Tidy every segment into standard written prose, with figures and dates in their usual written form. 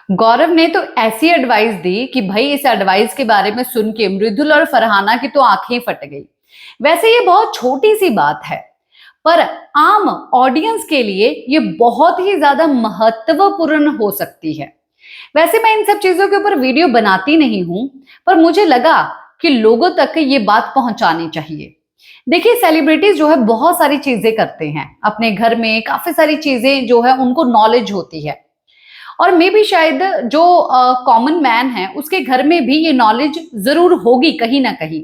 गौरव ने तो ऐसी एडवाइस दी कि भाई इस एडवाइस के बारे में सुन के मृदुल और फरहाना की तो आंखें फट गई। वैसे ये बहुत छोटी सी बात है, पर आम ऑडियंस के लिए ये बहुत ही ज्यादा महत्वपूर्ण हो सकती है। वैसे मैं इन सब चीजों के ऊपर वीडियो बनाती नहीं हूं, पर मुझे लगा कि लोगों तक ये बात पहुंचानी चाहिए। देखिए, सेलिब्रिटीज जो है बहुत सारी चीजें करते हैं अपने घर में, काफी सारी चीजें जो है उनको नॉलेज होती है, और मे बी शायद जो कॉमन मैन है उसके घर में भी ये नॉलेज जरूर होगी कहीं ना कहीं,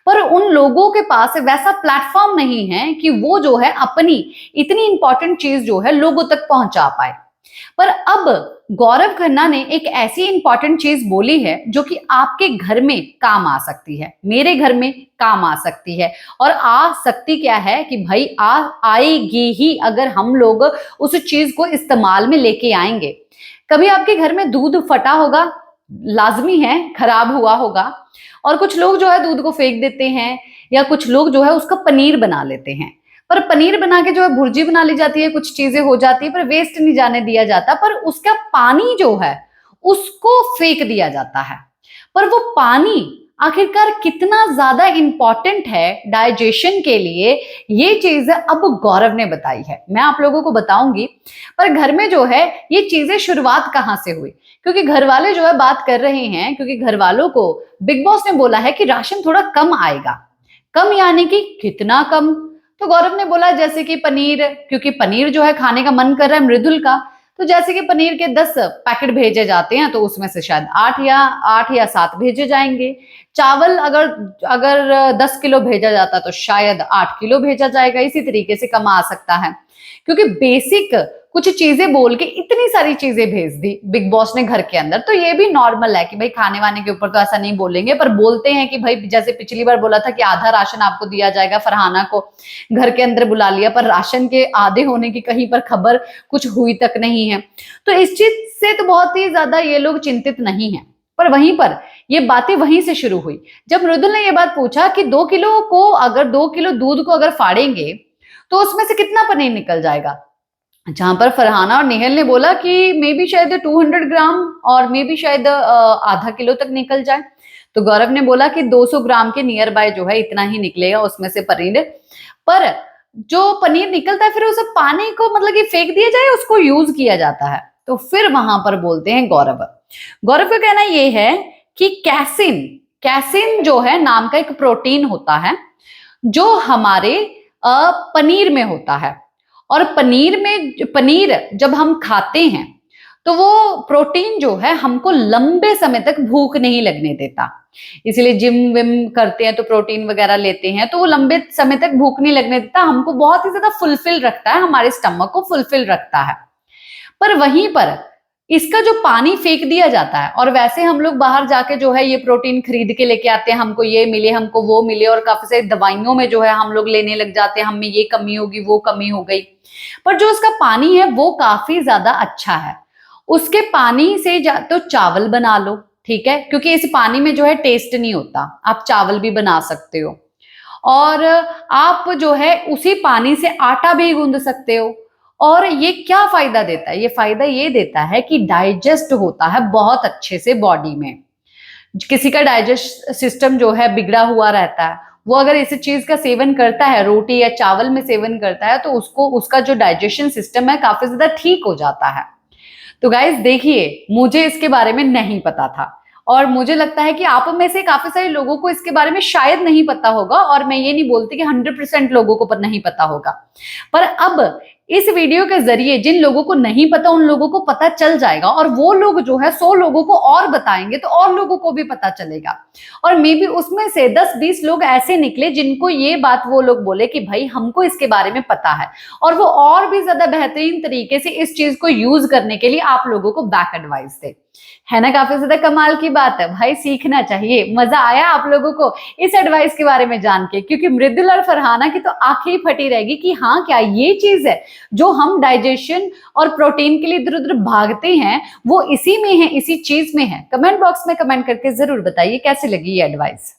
पर उन लोगों के पास वैसा प्लेटफॉर्म नहीं है कि वो जो है अपनी इतनी इंपॉर्टेंट चीज जो है लोगों तक पहुंचा पाए। पर अब गौरव खन्ना ने एक ऐसी इंपॉर्टेंट चीज बोली है जो कि आपके घर में काम आ सकती है, मेरे घर में काम आ सकती है, और आ सकती क्या है कि भाई आएगी ही अगर हम लोग उस चीज को इस्तेमाल में लेके आएंगे। कभी आपके घर में दूध फटा होगा, लाजमी है खराब हुआ होगा, और कुछ लोग जो है दूध को फेंक देते हैं, या कुछ लोग जो है उसका पनीर बना लेते हैं। पर पनीर बना के जो है भुर्जी बना ली जाती है, कुछ चीजें हो जाती है, पर वेस्ट नहीं जाने दिया जाता, पर उसका पानी जो है उसको फेंक दिया जाता है। पर वो पानी आखिरकार कितना ज्यादा इंपॉर्टेंट है डाइजेशन के लिए, ये चीज अब गौरव ने बताई है, मैं आप लोगों को बताऊंगी। पर घर में जो है ये चीजें शुरुआत कहां से हुई, क्योंकि घर वाले जो है बात कर रहे हैं, क्योंकि घर वालों को बिग बॉस ने बोला है कि राशन थोड़ा कम आएगा। कम यानी कि कितना कम? तो गौरव ने बोला जैसे कि पनीर, क्योंकि पनीर जो है खाने का मन कर रहा है मृदुल का, तो जैसे कि पनीर के 10 पैकेट भेजे जाते हैं तो उसमें से शायद 8 या 7 भेजे जाएंगे। चावल अगर अगर 10 किलो भेजा जाता तो शायद 8 किलो भेजा जाएगा। इसी तरीके से कम आ सकता है, क्योंकि बेसिक कुछ चीजें बोल के इतनी सारी चीजें भेज दी बिग बॉस ने घर के अंदर। तो ये भी नॉर्मल है कि भाई खाने वाने के ऊपर तो ऐसा नहीं बोलेंगे, पर बोलते हैं कि भाई जैसे पिछली बार बोला था कि आधा राशन आपको दिया जाएगा, फरहाना को घर के अंदर बुला लिया, पर राशन के आधे होने की कहीं पर खबर कुछ हुई तक नहीं है। तो इस चीज से तो बहुत ही ज्यादा ये लोग चिंतित नहीं है। पर वहीं पर ये बातें वहीं से शुरू हुई जब मृदुल ने ये बात पूछा कि 2 किलो को, अगर 2 किलो दूध को अगर फाड़ेंगे तो उसमें से कितना पनीर निकल जाएगा। जहां पर फरहाना और नेहल ने बोला कि मे बी शायद 200 ग्राम, और मे बी शायद आधा किलो तक निकल जाए। तो गौरव ने बोला कि 200 ग्राम के नियर बाय जो है इतना ही निकलेगा उसमें से पनीर। पर जो पनीर निकलता है फिर उस पानी को मतलब कि फेंक दिया जाए, उसको यूज किया जाता है। तो फिर वहां पर बोलते हैं गौरव का कहना ये है कि कैसिन कैसिन जो है नाम का एक प्रोटीन होता है जो हमारे पनीर में होता है, और पनीर जब हम खाते हैं तो वो प्रोटीन जो है हमको लंबे समय तक भूख नहीं लगने देता। इसलिए जिम विम करते हैं तो प्रोटीन वगैरह लेते हैं तो वो लंबे समय तक भूख नहीं लगने देता, हमको बहुत ही ज्यादा फुलफिल रखता है, हमारे स्टमक को फुलफिल रखता है। पर वहीं पर इसका जो पानी फेंक दिया जाता है, और वैसे हम लोग बाहर जाके जो है ये प्रोटीन खरीद के लेके आते हैं, हमको ये मिले हमको वो मिले, और काफी सारी दवाइयों में जो है हम लोग लेने लग जाते हैं, हमें ये कमी होगी वो कमी हो गई। पर जो उसका पानी है वो काफी ज्यादा अच्छा है। उसके पानी से तो चावल बना लो, ठीक है, क्योंकि इस पानी में जो है टेस्ट नहीं होता, आप चावल भी बना सकते हो, और आप जो है उसी पानी से आटा भी गूंद सकते हो। और ये क्या फायदा देता है? ये फायदा ये देता है कि डाइजेस्ट होता है बहुत अच्छे से बॉडी में। किसी का डाइजेस्ट सिस्टम जो है बिगड़ा हुआ रहता है, वो अगर इस चीज का सेवन करता है, रोटी या चावल में सेवन करता है, तो उसको उसका जो डाइजेशन सिस्टम है काफी ज्यादा ठीक हो जाता है। तो गाइज देखिए, मुझे इसके बारे में नहीं पता था, और मुझे लगता है कि आप में से काफी सारे लोगों को इसके बारे में शायद नहीं पता होगा, और मैं ये नहीं बोलती कि 100% लोगों को नहीं पता होगा। पर अब इस वीडियो के जरिए जिन लोगों को नहीं पता उन लोगों को पता चल जाएगा, और वो लोग जो है 100 लोगों को और बताएंगे तो और लोगों को भी पता चलेगा, और मे बी उसमें से 10-20 लोग ऐसे निकले जिनको ये बात वो लोग बोले कि भाई हमको इसके बारे में पता है, और वो और भी ज्यादा बेहतरीन तरीके से इस चीज को यूज करने के लिए आप लोगों को बैक एडवाइस दे। है ना, काफी ज्यादा कमाल की बात है भाई, सीखना चाहिए। मजा आया आप लोगों को इस एडवाइस के बारे में जान के? क्योंकि मृदुल और फरहाना की तो आंखें ही फटी रहेगी कि हाँ क्या ये चीज है जो हम डाइजेशन और प्रोटीन के लिए इधर उधर भागते हैं, वो इसी में है, इसी चीज में है। कमेंट बॉक्स में कमेंट करके जरूर बताइए कैसी लगी ये एडवाइस।